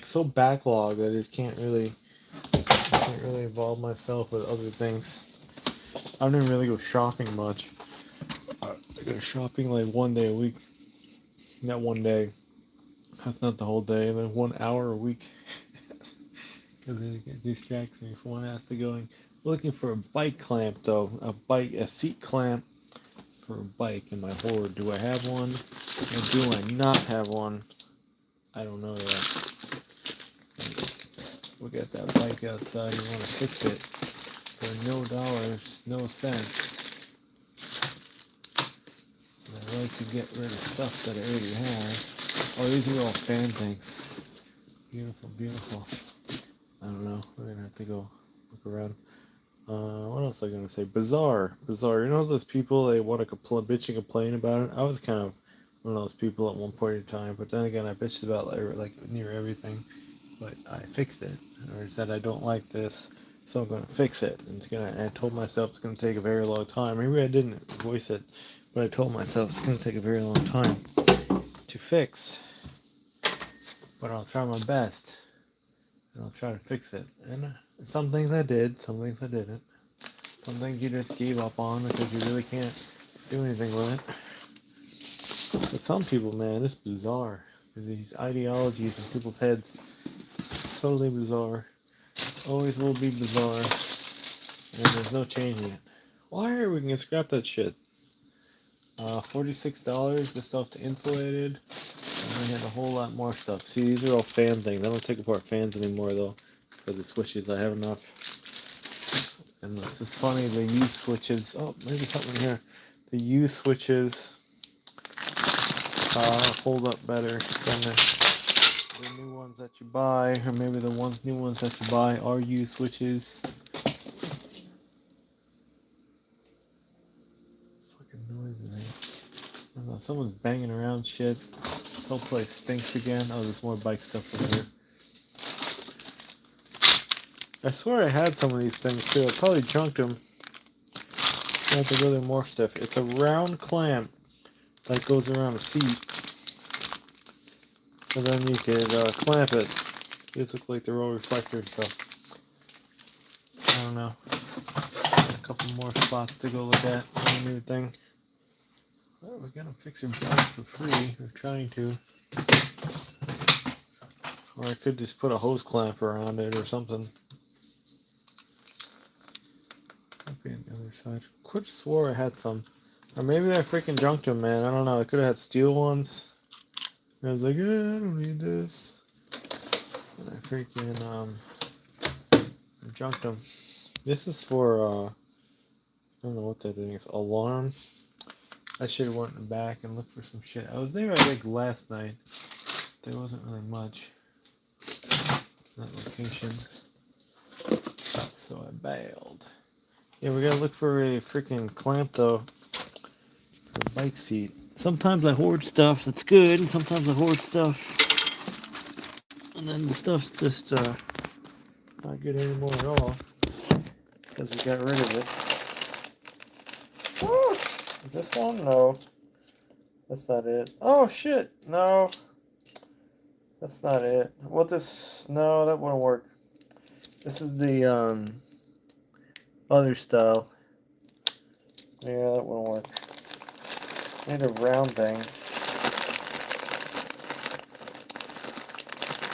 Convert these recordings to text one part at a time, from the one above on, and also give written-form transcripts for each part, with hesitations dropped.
so backlogged that I can't really involve myself with other things. I don't even really go shopping much. I go shopping like 1 day a week. Not 1 day. That's not the whole day. And then 1 hour a week. Because it distracts me from when I has to going. Looking for a bike clamp though. A seat clamp for a bike in my hoard. Do I have one? Or do I not have one? I don't know yet. Look at that bike outside. You want to fix it for no dollars, no cents. And I like to get rid of stuff that I already have. Oh, these are all fan things. Beautiful, beautiful. I don't know. We're gonna have to go look around. What else was I gonna say? Bizzare. You know those people they want to bitch and complain about it. I was kind of one of those people at one point in time, but then again, I bitched about like near everything. But I fixed it, or said I don't like this, so I'm gonna fix it. And I told myself it's gonna take a very long time. Maybe I didn't voice it, but I told myself it's gonna take a very long time to fix. But I'll try my best, and I'll try to fix it. And some things I did, some things I didn't. Some things you just gave up on because you really can't do anything with it. But some people, man, it's bizarre. These ideologies in people's heads, totally bizarre. Always will be bizarre. And there's no changing it. Why we can scrap that shit? $46, the stuff to insulated. And I had a whole lot more stuff. See, these are all fan things. I don't take apart fans anymore though. For the switches, I have enough. And this is funny, the used switches. Oh, maybe something here. The used switches hold up better than the new ones that you buy, or maybe the new ones that you buy are used switches. Fucking noise in here. I don't know, someone's banging around shit. This whole place stinks again. Oh, there's more bike stuff over here. I swear I had some of these things too. I probably junked them. I have to go there more stuff. It's a round clamp that goes around a seat. And then you could clamp it. These look like they're all reflector stuff. I don't know. A couple more spots to go look at. A new thing. Well, we're gonna fix your bike for free. We're trying to. Or I could just put a hose clamp around it or something. Might be on the other side. Could have swore I had some. Or maybe I freaking junked them, man. I don't know. I could have had steel ones. And I was like, I don't need this. And I freaking junked them. This is for I don't know what that thing is. Alarm. I should have went back and looked for some shit. I was there I think last night. There wasn't really much in that location. So I bailed. Yeah, we gotta look for a freaking clamp though. For the bike seat. Sometimes I hoard stuff that's good, and sometimes I hoard stuff. And then the stuff's just not good anymore at all. Because we got rid of it. Woo! This one? No. That's not it. Oh shit! No. That's not it. What this? No, that wouldn't work. This is the other style. Yeah, that wouldn't work. I need a round thing.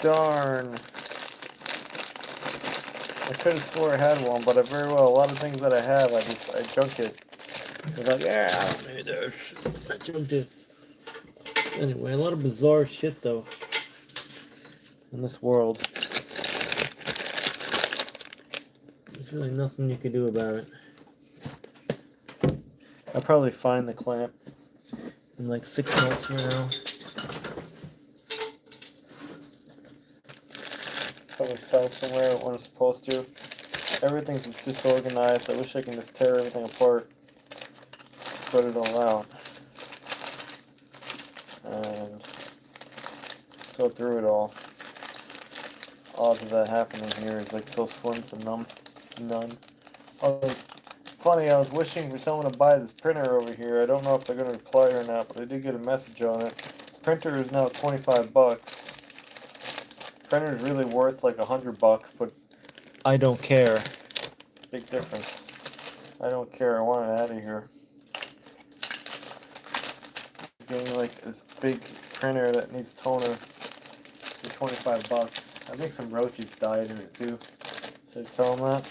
Darn. I could have swore I had one, but a lot of things that I have, I junked it. I was like, yeah, I don't need this. I junked it. Anyway, a lot of bizarre shit though in this world. There's really nothing you can do about it. I'll probably find the clamp in like 6 months from now. Probably fell somewhere when it's supposed to. Everything's just disorganized. I wish I can just tear everything apart, spread it all out, and go through it all. Odds of that happening here is like so slim to none. Oh, funny, I was wishing for someone to buy this printer over here. I don't know if they're going to reply or not, but I did get a message on it. Printer is now $25 printer is really worth like $100, but I don't care. Big difference. I don't care. I want it out of here. Getting like this big printer that needs toner for $25. I think some roaches died in it too. Should I tell them that?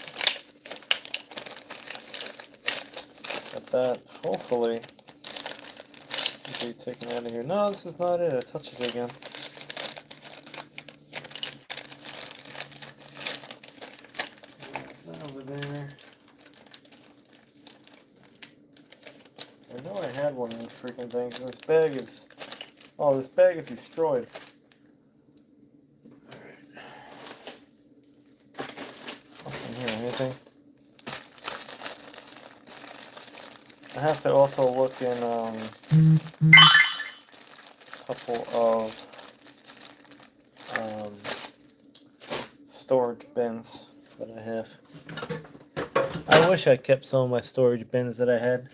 Got that. Hopefully, it'll be taken out of here. No, this is not it. I touched it again. It's not over there. I know I had one of these freaking things. And this bag is. Oh, this bag is destroyed. What's in here? Anything? I have to also look in a couple of storage bins that I have. I wish I kept some of my storage bins that I had.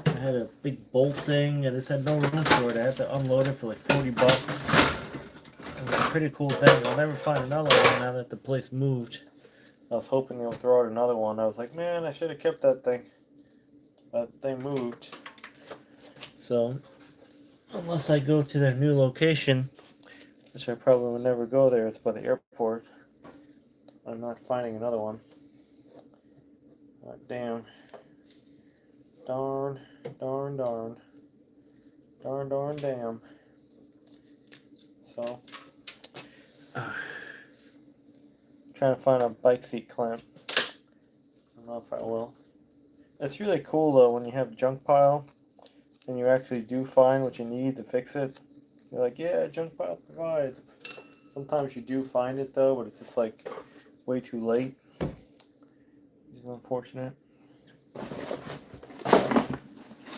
I had a big bolt thing. I just had no room for it. I had to unload it for like $40. It was a pretty cool thing. I'll never find another one now that the place moved. I was hoping they'll throw out another one. I was like, man, I should have kept that thing. But they moved. So, unless I go to their new location, which I probably will never go there, it's by the airport, I'm not finding another one. Damn. Darn, darn, darn. Darn, darn, damn. So, trying to find a bike seat clamp. I don't know if I will. It's really cool though when you have a junk pile and you actually do find what you need to fix it. You're like, yeah, junk pile provides. Sometimes you do find it though, but it's just like way too late. It's unfortunate.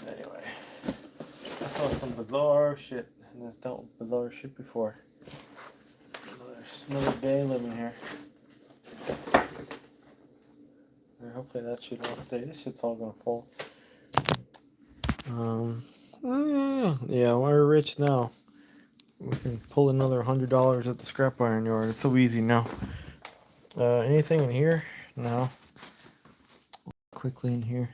Anyway, I saw some bizarre shit, and I've dealt with bizarre shit before. Another day living here. Hopefully that shit won't stay. This shit's all gonna fall. Yeah, we're rich now. We can pull another $100 at the scrap iron yard. It's so easy now. Anything in here? No. Quickly in here.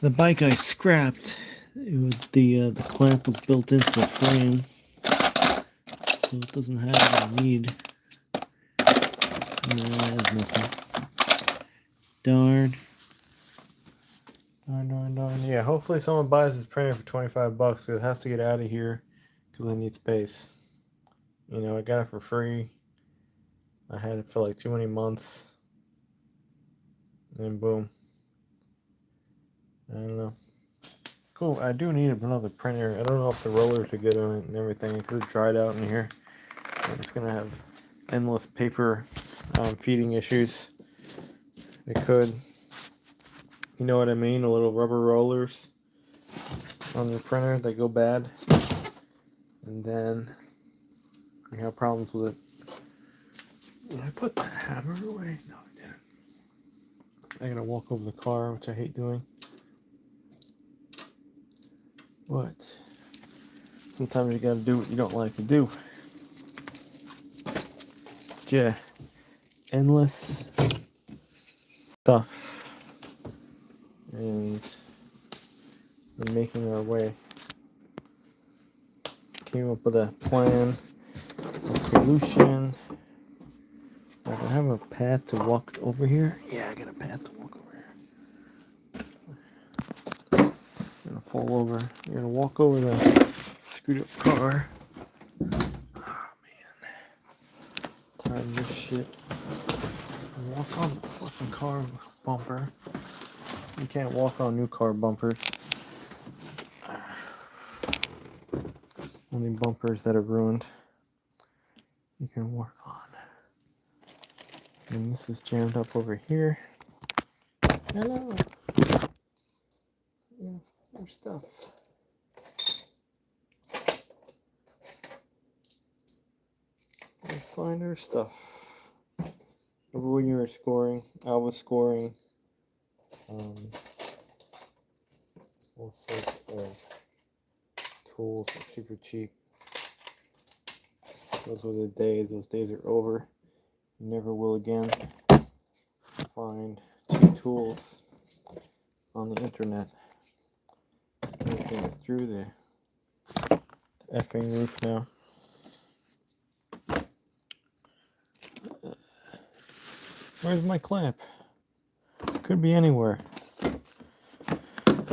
The bike I scrapped, the clamp was built into the frame, so it doesn't have what I need. No, it has nothing. Darn. Darn. Yeah, hopefully someone buys this printer for $25 because it has to get out of here because I need space. You know, I got it for free. I had it for like too many months. And boom. I don't know. Cool, I do need another printer. I don't know if the rollers are good on it and everything. It could have dried out in here. I'm just going to have endless paper feeding issues. It could. You know what I mean? The little rubber rollers on your printer, they go bad. And then you have problems with it. Did I put the hammer away? No, I didn't. I gotta walk over the car, which I hate doing. But sometimes you gotta do what you don't like to do. Yeah. Endless stuff. And we're making our way. Came up with a plan, a solution. I have a path to walk over here. Yeah, I got a path to walk over here. You're gonna fall over. You're gonna walk over the screwed up car. Oh man. Tired of this shit. Walk on the fucking car bumper. You can't walk on new car bumpers. Only bumpers that are ruined you can work on. And this is jammed up over here. Hello. Yeah, there's stuff. Let's find our stuff. Remember when you were scoring? I was scoring all sorts of tools are super cheap. Those were the days. Those days are over. You never will again find cheap tools on the internet. Everything is through the effing roof now. Where's my clamp? Could be anywhere.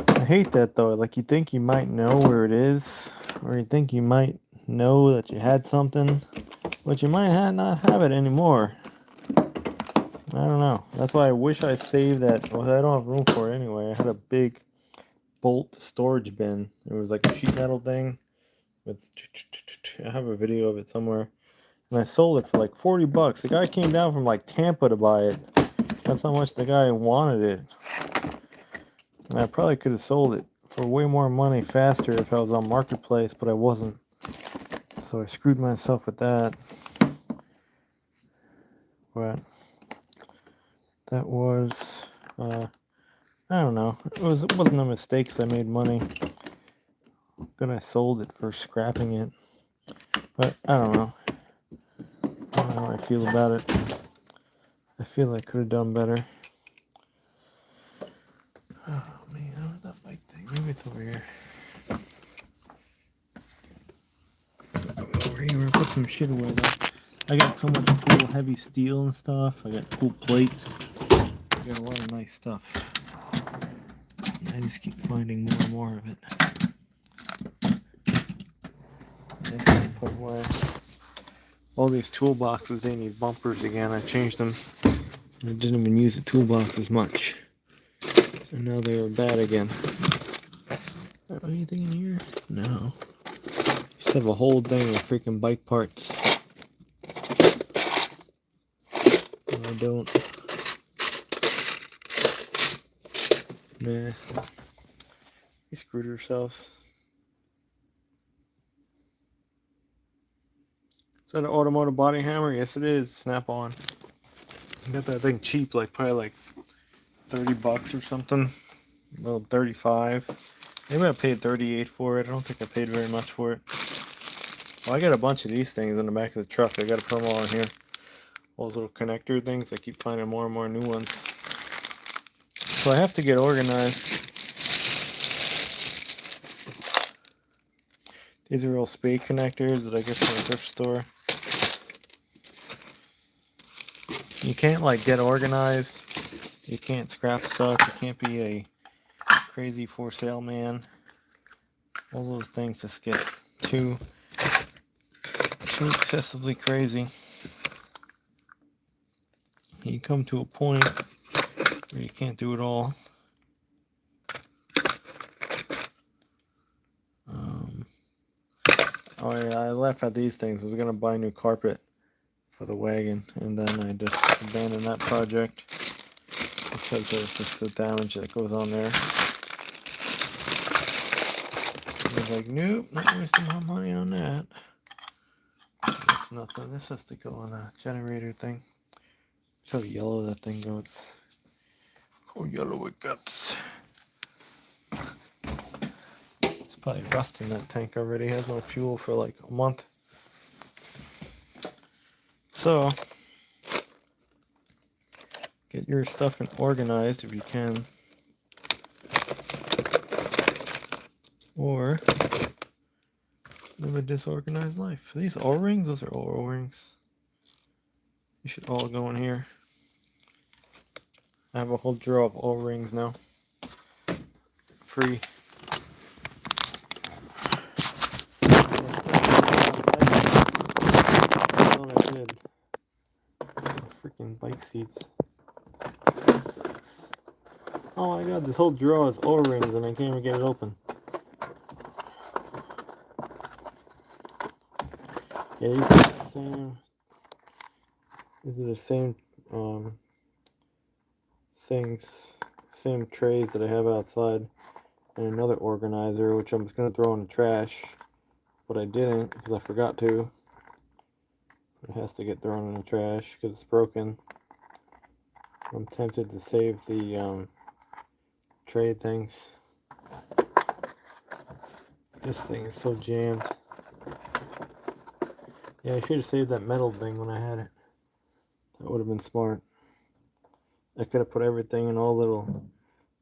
I hate that though. Like, you think you might know where it is, or you think you might know that you had something, but you might not have it anymore. I don't know. That's why I wish I saved that. Well, I don't have room for it anyway. I had a big bolt storage bin. It was like a sheet metal thing with, I have a video of it somewhere, and I sold it for like 40 bucks. The guy came down from like Tampa to buy it. That's how much the guy wanted it. And I probably could have sold it for way more money faster if I was on Marketplace, but I wasn't. So I screwed myself with that. But that was, I don't know. It wasn't a mistake because I made money. But I sold it for scrapping it. But I don't know. I don't know how I feel about it. I feel I could have done better. Oh man, how was that bike thing? Maybe it's over here. Over here, put some shit away though. I got so much cool heavy steel and stuff. I got cool plates. I got a lot of nice stuff. I just keep finding more and more of it. I put away. All these toolboxes, they need bumpers again. I changed them. I didn't even use the toolbox as much. And now they are bad again. Anything in here? No. Just have a whole thing of freaking bike parts. No, I don't. Nah. He screwed herself. Is that an automotive body hammer? Yes, it is. Snap on. I got that thing cheap, like probably like 30 bucks or something. A little 35. Maybe I paid 38 for it. I don't think I paid very much for it. Well, I got a bunch of these things in the back of the truck. I got to put them all in here. All those little connector things. I keep finding more and more new ones. So I have to get organized. These are real spade connectors that I get from a thrift store. You can't like get organized. You can't scrap stuff. You can't be a crazy for sale man. All those things just get too excessively crazy. You come to a point where you can't do it all. Oh yeah, I left at these things. I was gonna buy new carpet for the wagon, and then I just abandoned that project because there's just the damage that goes on there. I was like, nope, not wasting my money on that. That's nothing. This has to go on the generator thing. Look how yellow that thing goes. Oh, yellow it guts. It's probably rust in that tank already. It has no fuel for like a month. So, get your stuff organized if you can. Or live a disorganized life. Are these O-rings? Those are all O-rings. You should all go in here. I have a whole drawer of O-rings now. Free. All I did. Freaking bike seats. That sucks. Oh my god, this whole drawer is O-rings and I can't even get it open. Yeah, these are the same. These are the same things, same trays that I have outside, and another organizer which I'm just gonna throw in the trash, but I didn't because I forgot to. It has to get thrown in the trash because it's broken. I'm tempted to save the tray things. This thing is so jammed. Yeah, I should have saved that metal thing when I had it. That would have been smart. I could have put everything in all little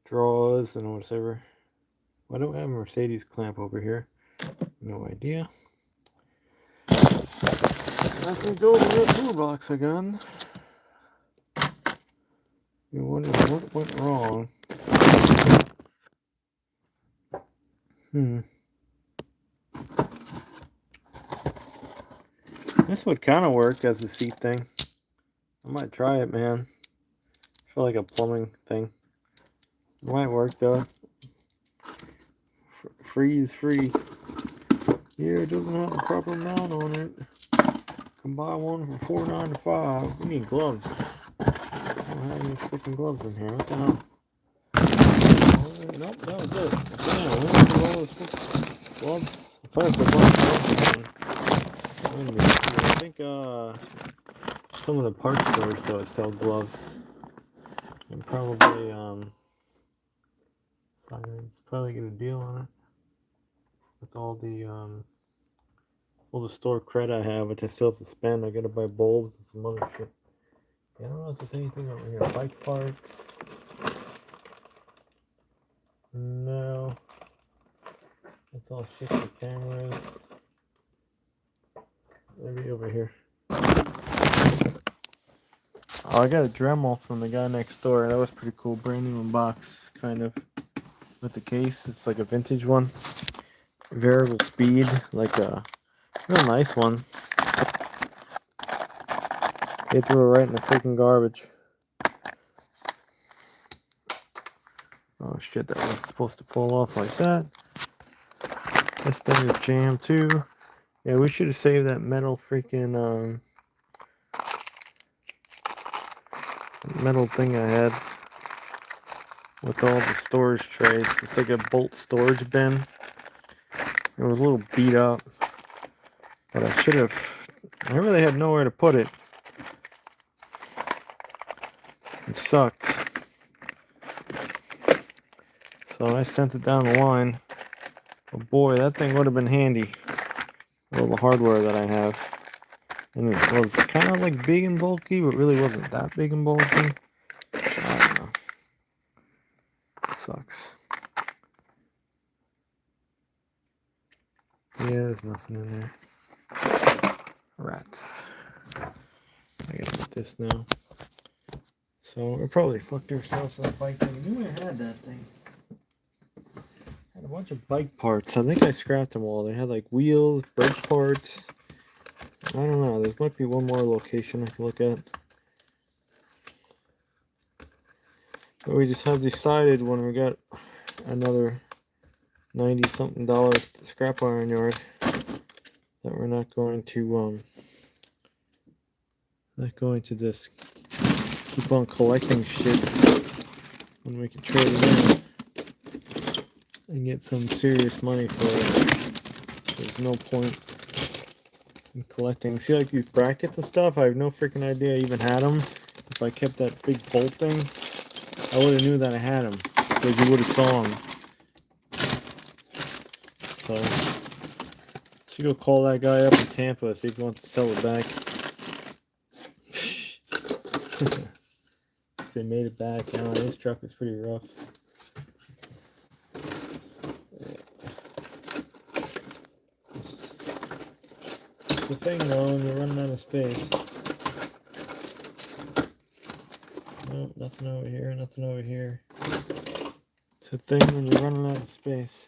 drawers and whatever. Why don't I have a Mercedes clamp over here? No idea. As we go to the toolbox again. You wonder what went wrong. This would kind of work as a seat thing. I might try it, man. I feel like a plumbing thing. It might work though. Freeze free. Yeah, it doesn't have the proper mount on it. Can buy one for $4.95. We need gloves. I don't have any freaking gloves in here. What the hell? Nope, that was it. Damn, we have all those gloves. First, the gloves. I think some of the parts stores though sell gloves. And probably probably get a deal on it with all the store credit I have, which I still have to spend. I gotta buy bulbs and some other shit. Yeah, I don't know if there's anything over here. Bike parts. No. It's all shit for cameras. Maybe over here. Oh, I got a Dremel from the guy next door. That was pretty cool. Brand new in box, kind of. With the case. It's like a vintage one. Variable speed. Like a real nice one. They threw it right in the freaking garbage. Oh shit, that was supposed to fall off like that. This thing is jammed too. Yeah, we should have saved that metal freaking metal thing I had with all the storage trays. It's like a bolt storage bin. It was a little beat up, but I really had nowhere to put it. It sucked. So I sent it down the line. But boy, that thing would have been handy. All the hardware that I have. And it was kind of like big and bulky, but really wasn't that big and bulky. I don't know. Sucks. Yeah, there's nothing in there. Rats. I gotta get this now. So we probably fucked ourselves on the bike thing. I knew I had that thing. I had a bunch of bike parts. I think I scrapped them all. They had like wheels, brake parts. I don't know. There might be one more location I can look at. But we just have decided when we got another $90-something scrap iron yard that we're not going to just keep on collecting shit when we can trade it in and get some serious money for it. There's no point in collecting. See, like these brackets and stuff, I have no freaking idea I even had them. If I kept that big bolt thing, I would have knew that I had them because you would have saw them. So should go call that guy up in Tampa, see if he wants to sell it back. They made it back. This truck is pretty rough. It's the thing though, when you're running out of space. Nope, nothing over here, nothing over here. It's a thing when you're running out of space.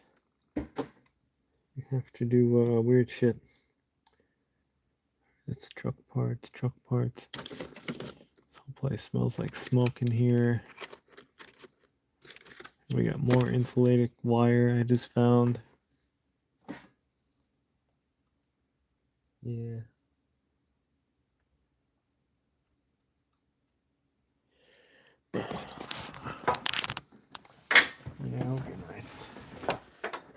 You have to do weird shit. It's truck parts, truck parts. This whole place smells like smoke in here. We got more insulated wire I just found. Yeah. Yeah, it'll be nice.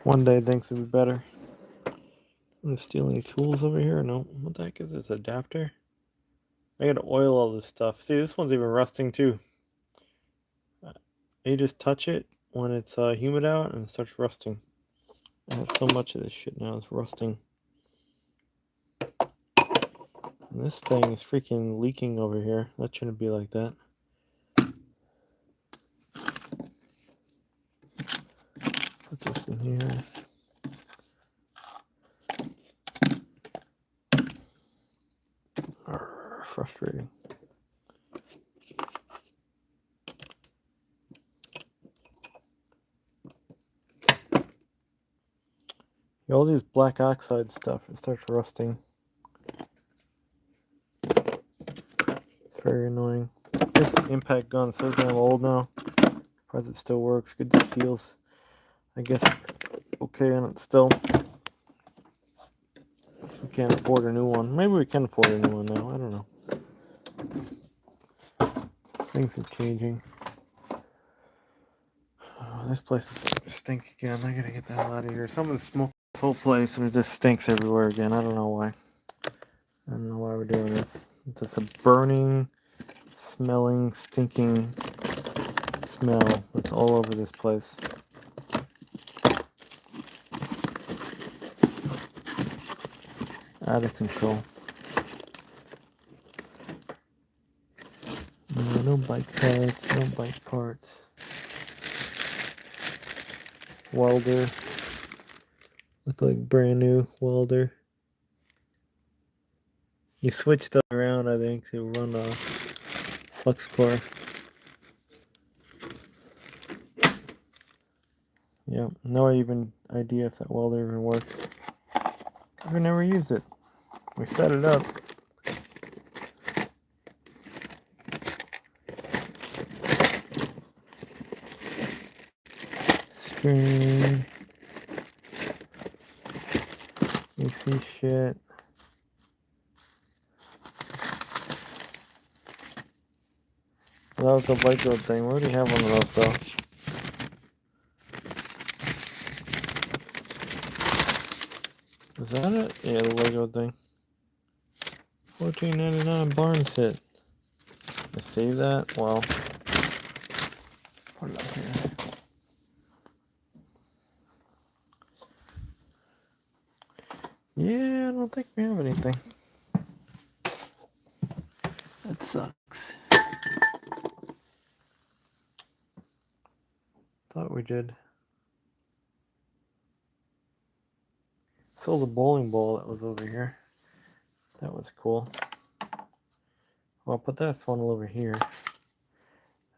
One day things will be better. I'm gonna steal any tools over here. No. What the heck is this? Adapter? I gotta oil all this stuff. See, this one's even rusting too. You just touch it when it's humid out and it starts rusting. I have so much of this shit now, it's rusting. And this thing is freaking leaking over here. That shouldn't be like that. Put this in here. Frustrating. All these black oxide stuff, it starts rusting. It's very annoying. This impact gun's so damn old now. Surprised it still works. Good to seals, I guess, okay on it still. We can't afford a new one. Maybe we can afford a new one now. I don't know. Things are changing. Oh, this place is starting to stink again. I gotta get the hell out of here. Someone smoked this whole place and it just stinks everywhere again. I don't know why. I don't know why we're doing this. It's just a burning, smelling, stinking smell that's all over this place. Out of control. No bike parts, no bike parts. Welder. Look like brand new welder. You switched that around, I think, to run a flux core. Yeah, no even idea if that welder even works. We never used it. We set it up. Screen. AC shit. That was a bike road thing. We already have one of those though. Is that it? Yeah, the Lego thing. $14.99 barn set. I save that? Well, put it up here. Yeah, I don't think we have anything. That sucks. Thought we did. Sold a bowling ball that was over here. That was cool. Well, I'll put that funnel over here.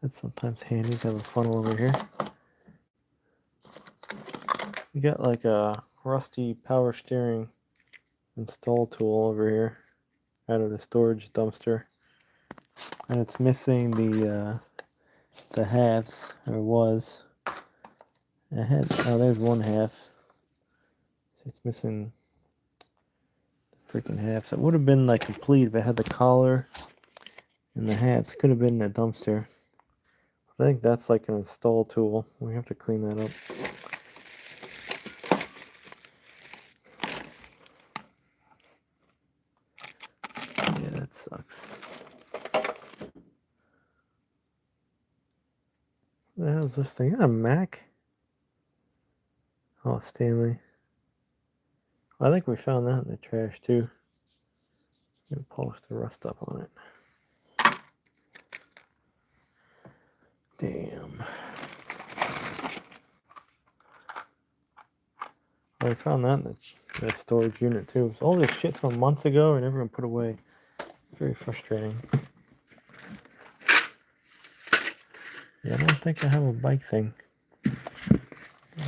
That's sometimes handy to have a funnel over here. We got like a rusty power steering install tool over here out of the storage dumpster. And it's missing the halves, or was. It had, oh, there's one half. So it's missing the freaking halves. It would have been like complete if it had the collar and the halves. It could have been in the dumpster. I think that's like an install tool. We have to clean that up. Yeah, that sucks. What the hell is this thing? Is that a Mac? Oh, Stanley. I think we found that in the trash too. I'm gonna polish the rust up on it. Damn. I found that in the storage unit too. So all this shit from months ago and everyone put away. Very frustrating. Yeah, I don't think I have a bike thing. Oh,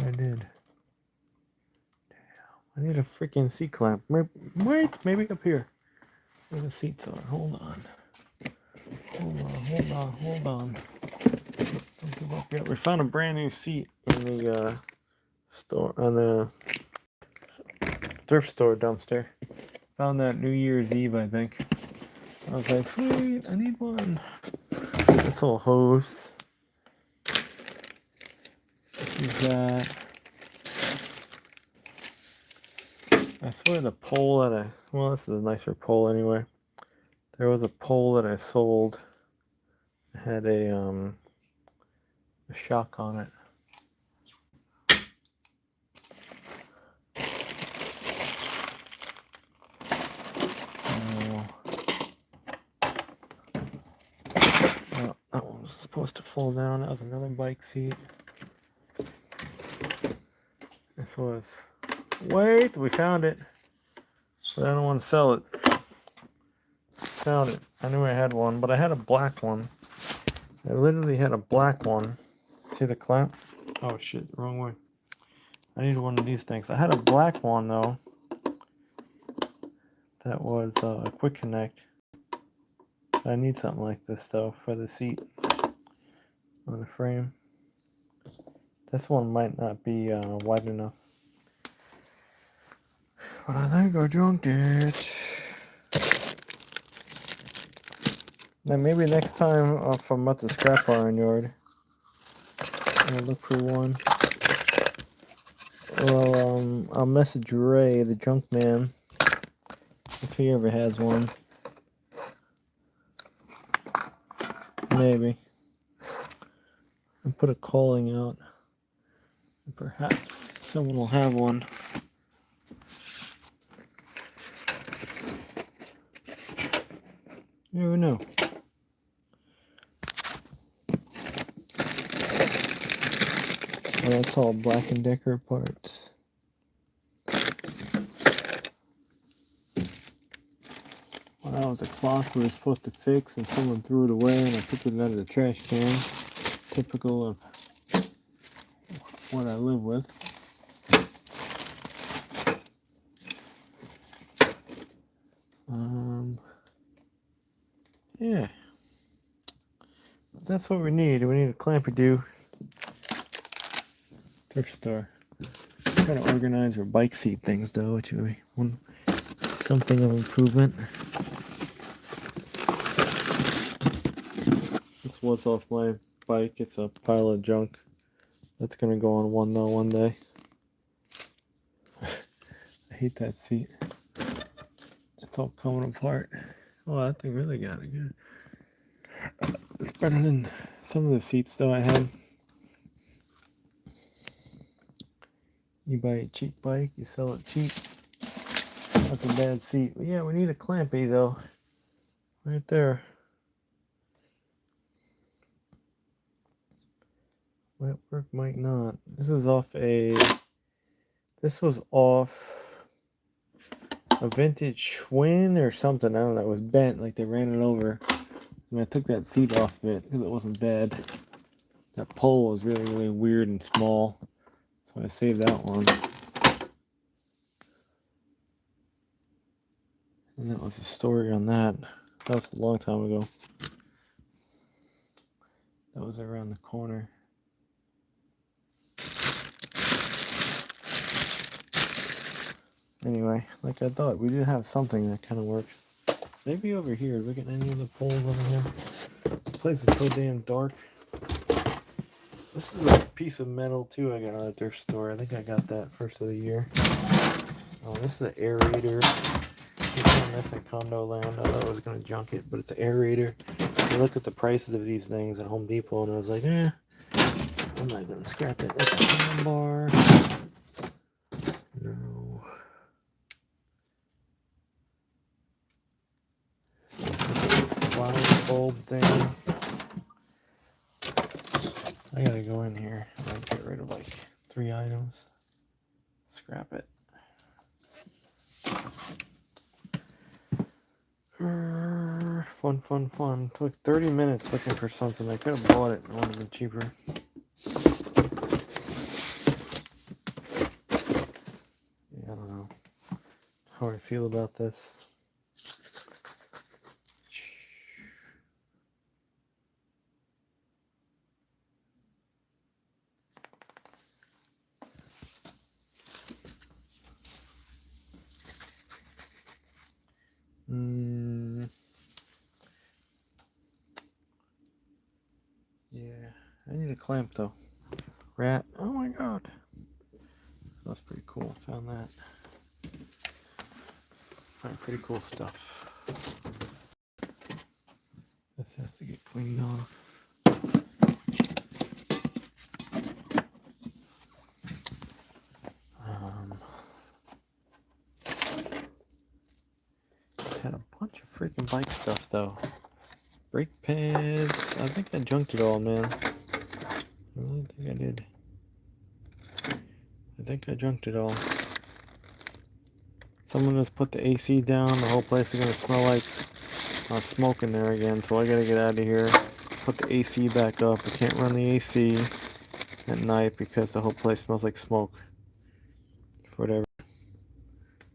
I did. Damn. I need a freaking seat clamp. Wait, maybe up here. Where the seats are. Hold on. Hold on. Don't give up yet. We found a brand new seat in the store, on the thrift store dumpster. Found that New Year's Eve, I think. I was like, sweet, I need one. It's a little hose. This is that. I swear the pole that well, this is a nicer pole anyway. There was a pole that I sold. It had a shock on it. supposed to fall down. That was another bike seat. This was... Wait! We found it. But I don't want to sell it. Found it. I knew I had one, but I had a black one. I literally had a black one. See the clamp? Oh shit, wrong way. I needed one of these things. I had a black one though. That was a quick connect. I need something like this though for the seat on the frame. This one might not be wide enough. But I think I junked it. Now maybe next time if I'm at the scrap iron yard, I'll look for one. Well, I'll message Ray, the junk man, if he ever has one. Maybe. And put a calling out. And perhaps someone will have one. You never know. Well, that's all Black & Decker parts. Well, that was a clock we were supposed to fix and someone threw it away and I took it out of the trash can. Typical of what I live with. Yeah. That's what we need. We need a clampy-do. Thrift store. I'm trying to organize our bike seat things though, which would be something of improvement. This was off my bike. It's a pile of junk. That's gonna go on one day. I hate that seat. It's all coming apart. Oh, that thing really got it good. It's better than some of the seats though I had. You buy a cheap bike, you sell it cheap. That's a bad seat. But yeah, we need a clampy though. Right there. Might work, might not. This was off a vintage Schwinn or something. I don't know. It was bent, like they ran it over. And I took that seat off of it because it wasn't bad. That pole was really, really weird and small. So I saved that one. And that was the story on that. That was a long time ago. That was around the corner. Anyway, like I thought, we did have something that kind of works. Maybe over here. Look at any of the poles over here. This place is so damn dark. This is a piece of metal too I got at their store. I think I got that first of the year. Oh, this is an aerator. You found this in Condo Land. I thought I was going to junk it, but it's an aerator. I looked at the prices of these things at Home Depot and I was like, I'm not going to scrap it. That's a handbar. No. Flower bulb thing. I gotta go in here and get rid of like 3 items. Scrap it. Fun. Took 30 minutes looking for something. I could have bought it. It would have been cheaper. Yeah, I don't know how I feel about this. Yeah, I need a clamp though. Rat. Oh my god. That's pretty cool. Found that. Find pretty cool stuff. This has to get cleaned off. Had a bunch of freaking bike stuff though. Brake pads. I think I junked it all, man. I really think I did. I think I junked it all. Someone just put the AC down. The whole place is gonna smell like smoke in there again. So I gotta get out of here. Put the AC back up. I can't run the AC at night because the whole place smells like smoke. For whatever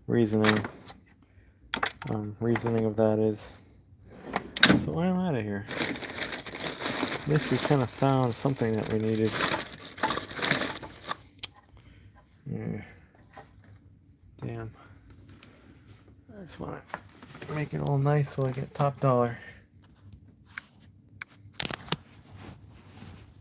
reasoning. Reasoning of that is. So I'm out of here. At least we kind of found something that we needed. Yeah. Damn. I just want to make it all nice so I get top dollar.